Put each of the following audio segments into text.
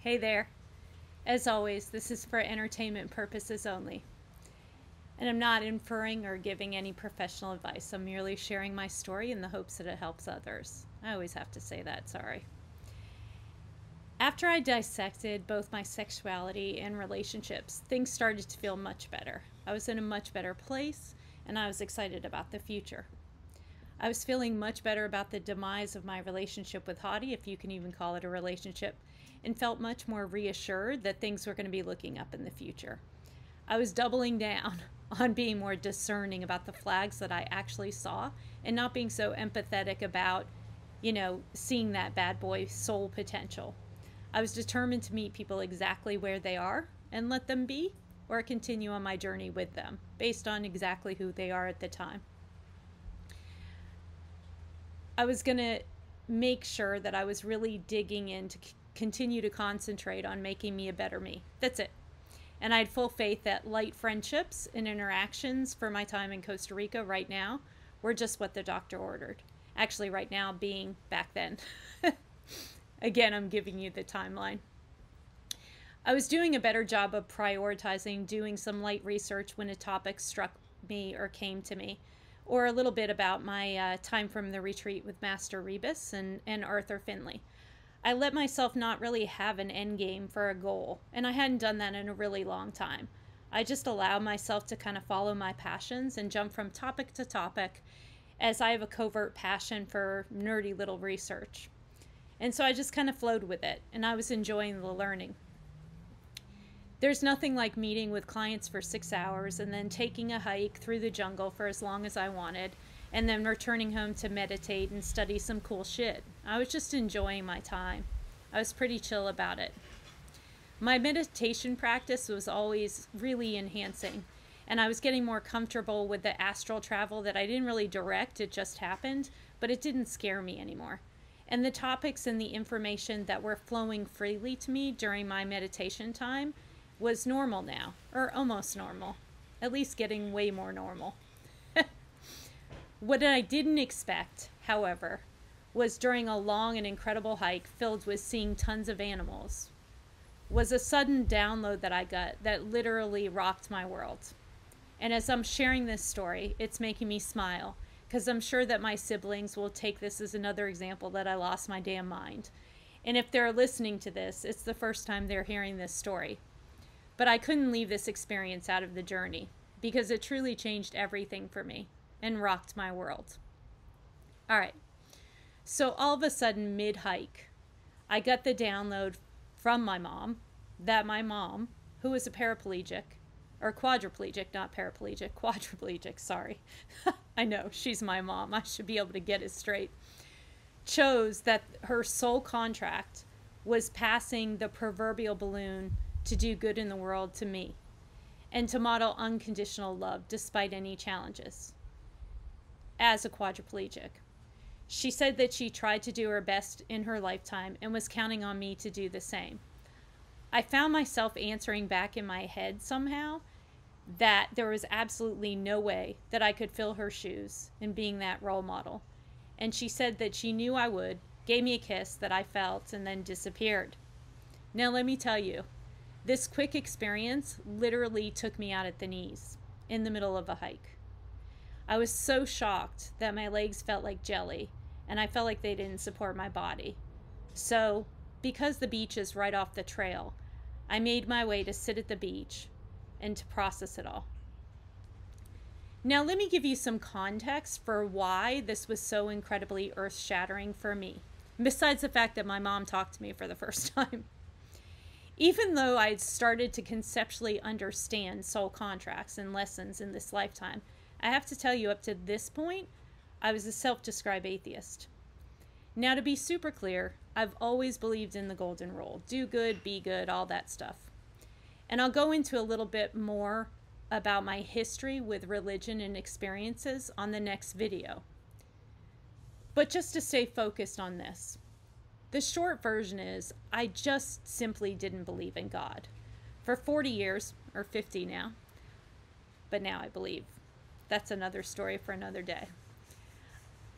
Hey there. As always, this is for entertainment purposes only. And I'm not inferring or giving any professional advice. I'm merely sharing my story in the hopes that it helps others. I always have to say that, sorry. After I dissected both my sexuality and relationships, things started to feel much better. I was in a much better place, and I was excited about the future. I was feeling much better about the demise of my relationship with Hottie, if you can even call it a relationship, and felt much more reassured that things were going to be looking up in the future. I was doubling down on being more discerning about the flags that I actually saw and not being so empathetic about, seeing that bad boy soul potential. I was determined to meet people exactly where they are and let them be, or continue on my journey with them based on exactly who they are at the time. I was going to make sure that I was really digging in to continue to concentrate on making me a better me. That's it. And I had full faith that light friendships and interactions for my time in Costa Rica right now were just what the doctor ordered. Actually, right now being back then. Again, I'm giving you the timeline. I was doing a better job of prioritizing doing some light research when a topic struck me or came to me, or a little bit about my time from the retreat with Master Rebus and Arthur Finley. I let myself not really have an end game for a goal, and I hadn't done that in a really long time. I just allowed myself to kind of follow my passions and jump from topic to topic, as I have a covert passion for nerdy little research. And so I just kind of flowed with it, and I was enjoying the learning. There's nothing like meeting with clients for 6 hours and then taking a hike through the jungle for as long as I wanted, and then returning home to meditate and study some cool shit. I was just enjoying my time. I was pretty chill about it. My meditation practice was always really enhancing, and I was getting more comfortable with the astral travel that I didn't really direct, it just happened, but it didn't scare me anymore. And the topics and the information that were flowing freely to me during my meditation time was normal now, or almost normal, at least getting way more normal. What I didn't expect, however, was during a long and incredible hike filled with seeing tons of animals, was a sudden download that I got that literally rocked my world. And as I'm sharing this story, it's making me smile, because I'm sure that my siblings will take this as another example that I lost my damn mind. And if they're listening to this, it's the first time they're hearing this story. But I couldn't leave this experience out of the journey, because it truly changed everything for me and rocked my world. All right, so all of a sudden, mid-hike, I got the download from my mom, that my mom, who is a paraplegic, or quadriplegic, not paraplegic, quadriplegic, sorry. I know, she's my mom, I should be able to get it straight, chose that her sole contract was passing the proverbial balloon to do good in the world to me, and to model unconditional love despite any challenges. As a quadriplegic, she said that she tried to do her best in her lifetime and was counting on me to do the same. I found myself answering back in my head somehow that there was absolutely no way that I could fill her shoes in being that role model. And she said that she knew I would, gave me a kiss that I felt, and then disappeared. Now let me tell you, this quick experience literally took me out at the knees in the middle of a hike. I was so shocked that my legs felt like jelly, and I felt like they didn't support my body. So, because the beach is right off the trail, I made my way to sit at the beach and to process it all. Now let me give you some context for why this was so incredibly earth-shattering for me, besides the fact that my mom talked to me for the first time. Even though I had started to conceptually understand soul contracts and lessons in this lifetime, I have to tell you, up to this point, I was a self-described atheist. Now, to be super clear, I've always believed in the golden rule. Do good, be good, all that stuff. And I'll go into a little bit more about my history with religion and experiences on the next video. But just to stay focused on this, the short version is I just simply didn't believe in God. For 40 years, or 50 now, but now I believe. That's another story for another day.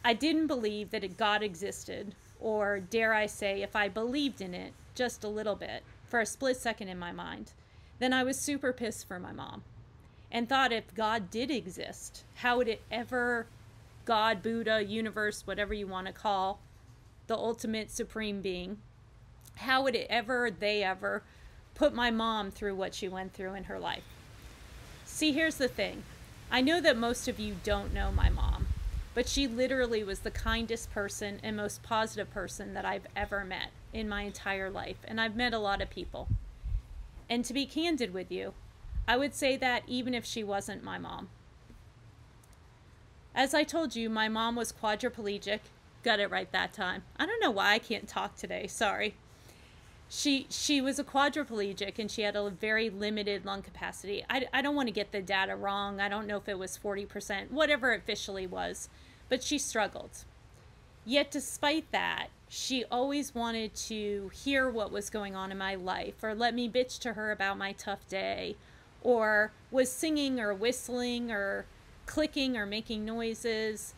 I didn't believe that God existed, or dare I say, if I believed in it, just a little bit, for a split second in my mind, then I was super pissed for my mom and thought if God did exist, how would it ever, God, Buddha, universe, whatever you want to call the ultimate supreme being, how would it ever, they ever put my mom through what she went through in her life? See, here's the thing. I know that most of you don't know my mom, but she literally was the kindest person and most positive person that I've ever met in my entire life. And I've met a lot of people. And to be candid with you, I would say that even if she wasn't my mom. As I told you, my mom was quadriplegic. Got it right that time. I don't know why I can't talk today. Sorry. She was a quadriplegic and she had a very limited lung capacity. I don't want to get the data wrong. I don't know if it was 40%, whatever it officially was, but she struggled. Yet despite that, she always wanted to hear what was going on in my life or let me bitch to her about my tough day, or was singing or whistling or clicking or making noises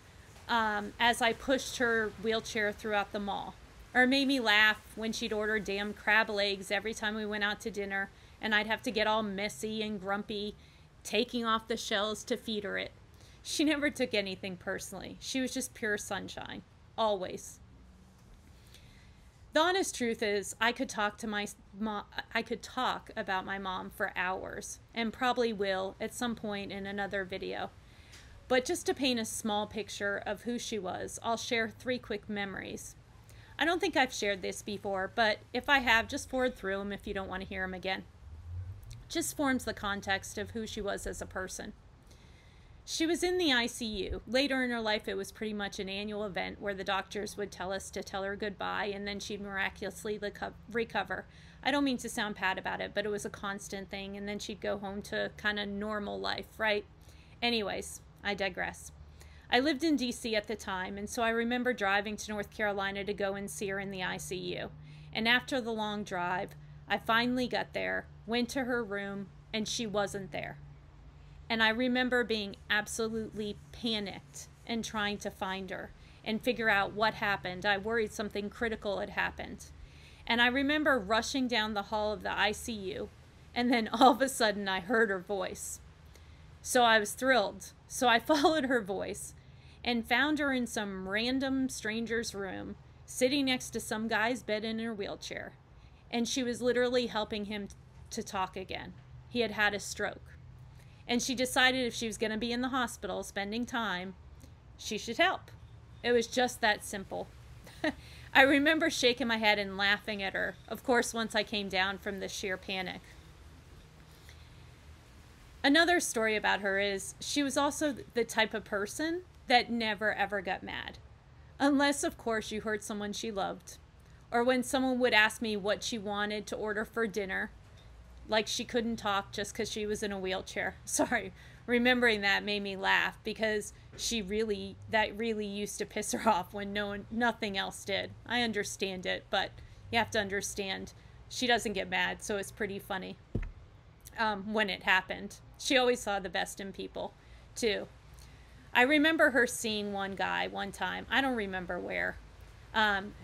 as I pushed her wheelchair throughout the mall. Or made me laugh when she'd order damn crab legs every time we went out to dinner, and I'd have to get all messy and grumpy, taking off the shells to feed her it. She never took anything personally. She was just pure sunshine, always. The honest truth is, I could talk about my mom for hours, and probably will at some point in another video. But just to paint a small picture of who she was, I'll share 3 quick memories. I don't think I've shared this before, but if I have, just forward through them if you don't want to hear them again. Just forms the context of who she was as a person. She was in the ICU. Later in her life, it was pretty much an annual event where the doctors would tell us to tell her goodbye, and then she'd miraculously recover. I don't mean to sound bad about it, but it was a constant thing, and then she'd go home to kind of normal life, right? Anyways, I digress. I lived in DC at the time, and so I remember driving to North Carolina to go and see her in the ICU. And after the long drive, I finally got there, went to her room, and she wasn't there. And I remember being absolutely panicked and trying to find her and figure out what happened. I worried something critical had happened. And I remember rushing down the hall of the ICU, and then all of a sudden I heard her voice. So I was thrilled. So I followed her voice and found her in some random stranger's room, sitting next to some guy's bed in her wheelchair. And she was literally helping him to talk again. He had had a stroke. And she decided if she was going to be in the hospital spending time, she should help. It was just that simple. I remember shaking my head and laughing at her, of course, once I came down from the sheer panic. Another story about her is she was also the type of person that never ever got mad. Unless, of course, you hurt someone she loved. Or when someone would ask me what she wanted to order for dinner, like she couldn't talk just because she was in a wheelchair. Sorry, remembering that made me laugh because that really used to piss her off when nothing else did. I understand it, but you have to understand she doesn't get mad, so it's pretty funny when it happened. She always saw the best in people, too. I remember her seeing one guy one time, I don't remember where,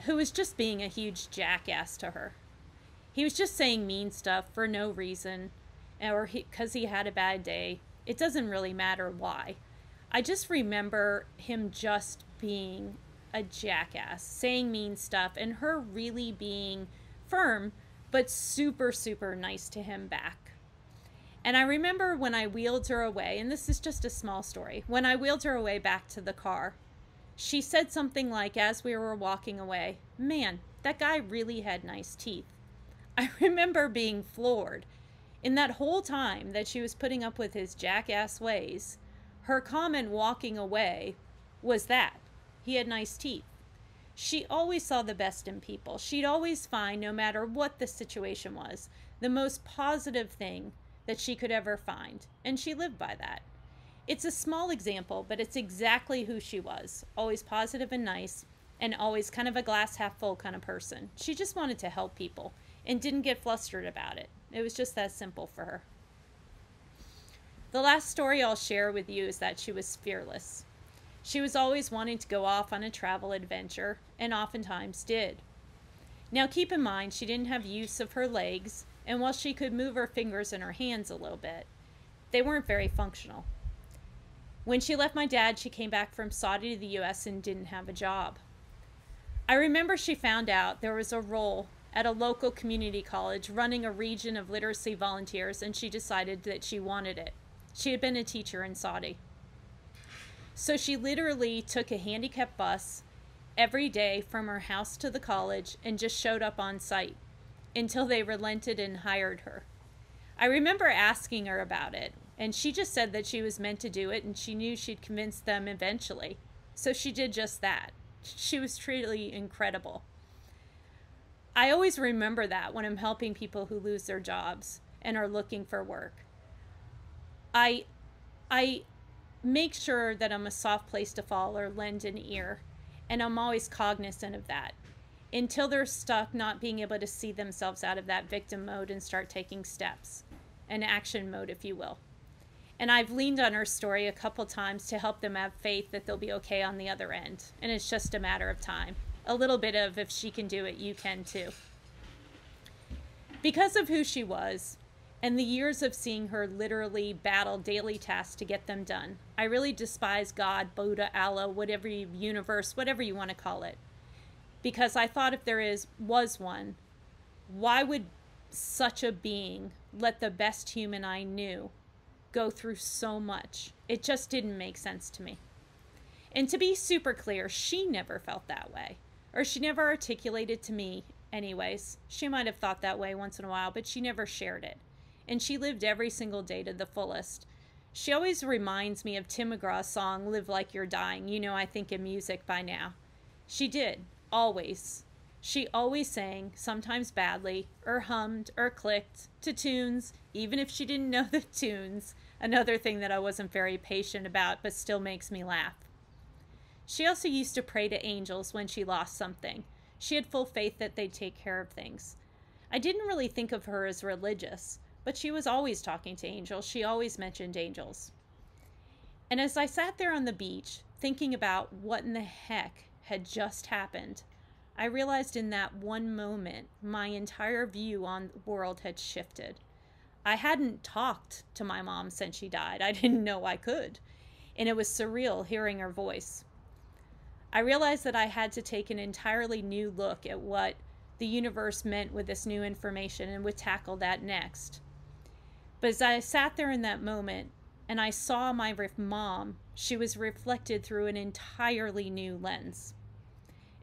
who was just being a huge jackass to her. He was just saying mean stuff for no reason, or because he had a bad day. It doesn't really matter why. I just remember him just being a jackass, saying mean stuff, and her really being firm, but super, super nice to him back. And I remember when I wheeled her away, and this is just a small story, when I wheeled her away back to the car, she said something like, as we were walking away, "Man, that guy really had nice teeth." I remember being floored. In that whole time that she was putting up with his jackass ways, her comment walking away was that he had nice teeth. She always saw the best in people. She'd always find, no matter what the situation was, the most positive thing that she could ever find, and she lived by that. It's a small example, but it's exactly who she was. Always positive and nice, and always kind of a glass half full kind of person. She just wanted to help people and didn't get flustered about it. It was just that simple for her. The last story I'll share with you is that she was fearless. She was always wanting to go off on a travel adventure, and oftentimes did. Now keep in mind, she didn't have use of her legs, and while she could move her fingers and her hands a little bit, they weren't very functional. When she left my dad, she came back from Saudi to the US and didn't have a job. I remember she found out there was a role at a local community college running a region of literacy volunteers, and she decided that she wanted it. She had been a teacher in Saudi. So she literally took a handicapped bus every day from her house to the college and just showed up on site until they relented and hired her. I remember asking her about it, and she just said that she was meant to do it and she knew she'd convince them eventually. So she did just that. She was truly incredible. I always remember that when I'm helping people who lose their jobs and are looking for work. I make sure that I'm a soft place to fall or lend an ear, and I'm always cognizant of that until they're stuck not being able to see themselves out of that victim mode and start taking steps, an action mode, if you will. And I've leaned on her story a couple times to help them have faith that they'll be okay on the other end, and it's just a matter of time. A little bit of, if she can do it, you can too. Because of who she was and the years of seeing her literally battle daily tasks to get them done, I really despise God, Buddha, Allah, whatever universe, whatever you want to call it. Because I thought if there was one, why would such a being let the best human I knew go through so much? It just didn't make sense to me. And to be super clear, she never felt that way. Or she never articulated to me anyways. She might have thought that way once in a while, but she never shared it. And she lived every single day to the fullest. She always reminds me of Tim McGraw's song, Live Like You're Dying. You know I think in music by now. She did, always. She always sang, sometimes badly, or hummed, or clicked, to tunes, even if she didn't know the tunes. Another thing that I wasn't very patient about, but still makes me laugh. She also used to pray to angels when she lost something. She had full faith that they'd take care of things. I didn't really think of her as religious, but she was always talking to angels. She always mentioned angels. And as I sat there on the beach, thinking about what in the heck had just happened, I realized in that one moment, my entire view on the world had shifted. I hadn't talked to my mom since she died. I didn't know I could. And it was surreal hearing her voice. I realized that I had to take an entirely new look at what the universe meant with this new information and would tackle that next. But as I sat there in that moment and I saw my mom, she was reflected through an entirely new lens.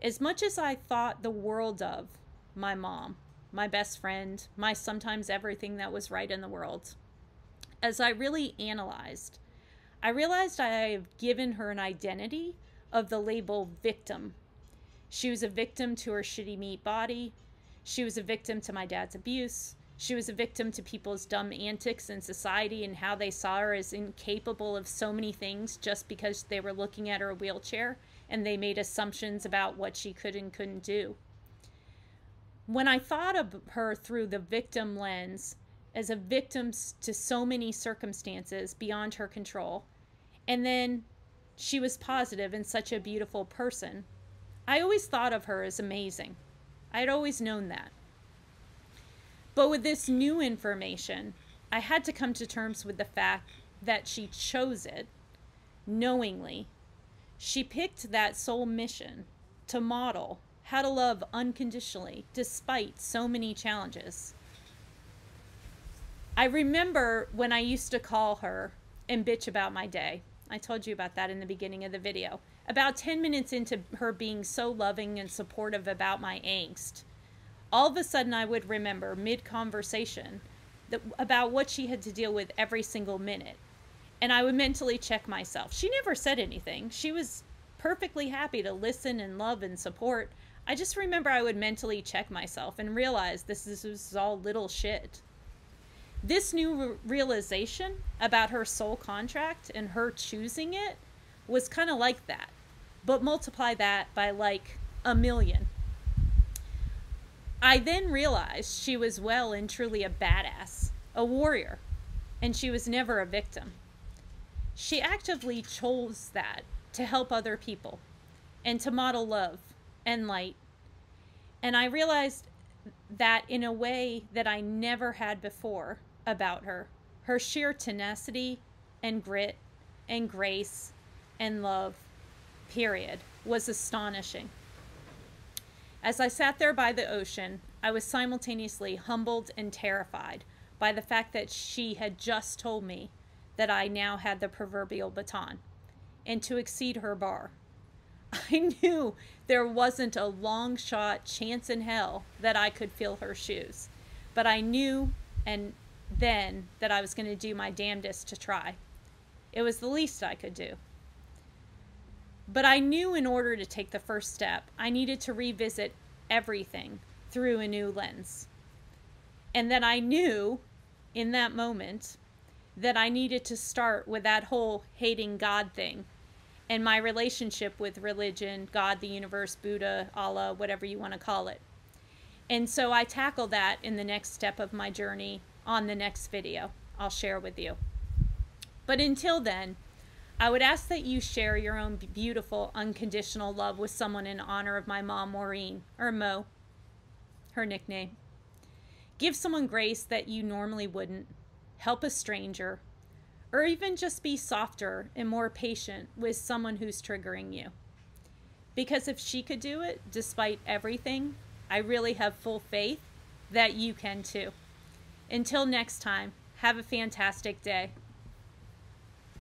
As much as I thought the world of my mom, my best friend, my sometimes everything that was right in the world, as I really analyzed, I realized I have given her an identity of the label victim. She was a victim to her shitty meat body. She was a victim to my dad's abuse. She was a victim to people's dumb antics in society and how they saw her as incapable of so many things just because they were looking at her wheelchair and they made assumptions about what she could and couldn't do. When I thought of her through the victim lens, as a victim to so many circumstances beyond her control, and then she was positive and such a beautiful person, I always thought of her as amazing. I had always known that. But with this new information, I had to come to terms with the fact that she chose it knowingly. She picked that sole mission to model how to love unconditionally despite so many challenges. I remember when I used to call her and bitch about my day. I told you about that in the beginning of the video. About 10 minutes into her being so loving and supportive about my angst, all of a sudden I would remember mid-conversation about what she had to deal with every single minute. And I would mentally check myself. She never said anything. She was perfectly happy to listen and love and support. I just remember I would mentally check myself and realize this is all little shit. This new realization about her soul contract and her choosing it was kind of like that. But multiply that by like 1,000,000. I then realized she was well and truly a badass, a warrior, and she was never a victim. She actively chose that to help other people and to model love and light. And I realized that in a way that I never had before about her. Her sheer tenacity and grit and grace and love, period, was astonishing. As I sat there by the ocean, I was simultaneously humbled and terrified by the fact that she had just told me that I now had the proverbial baton and to exceed her bar. I knew there wasn't a long shot chance in hell that I could fill her shoes, but I knew and then that I was going to do my damnedest to try. It was the least I could do. But I knew in order to take the first step, I needed to revisit everything through a new lens. And that I knew in that moment that I needed to start with that whole hating God thing and my relationship with religion, God, the universe, Buddha, Allah, whatever you want to call it. And so I tackle that in the next step of my journey on the next video I'll share with you. But until then, I would ask that you share your own beautiful, unconditional love with someone in honor of my mom, Maureen, or Mo, her nickname. Give someone grace that you normally wouldn't. Help a stranger. Or even just be softer and more patient with someone who's triggering you. Because if she could do it, despite everything, I really have full faith that you can too. Until next time, have a fantastic day.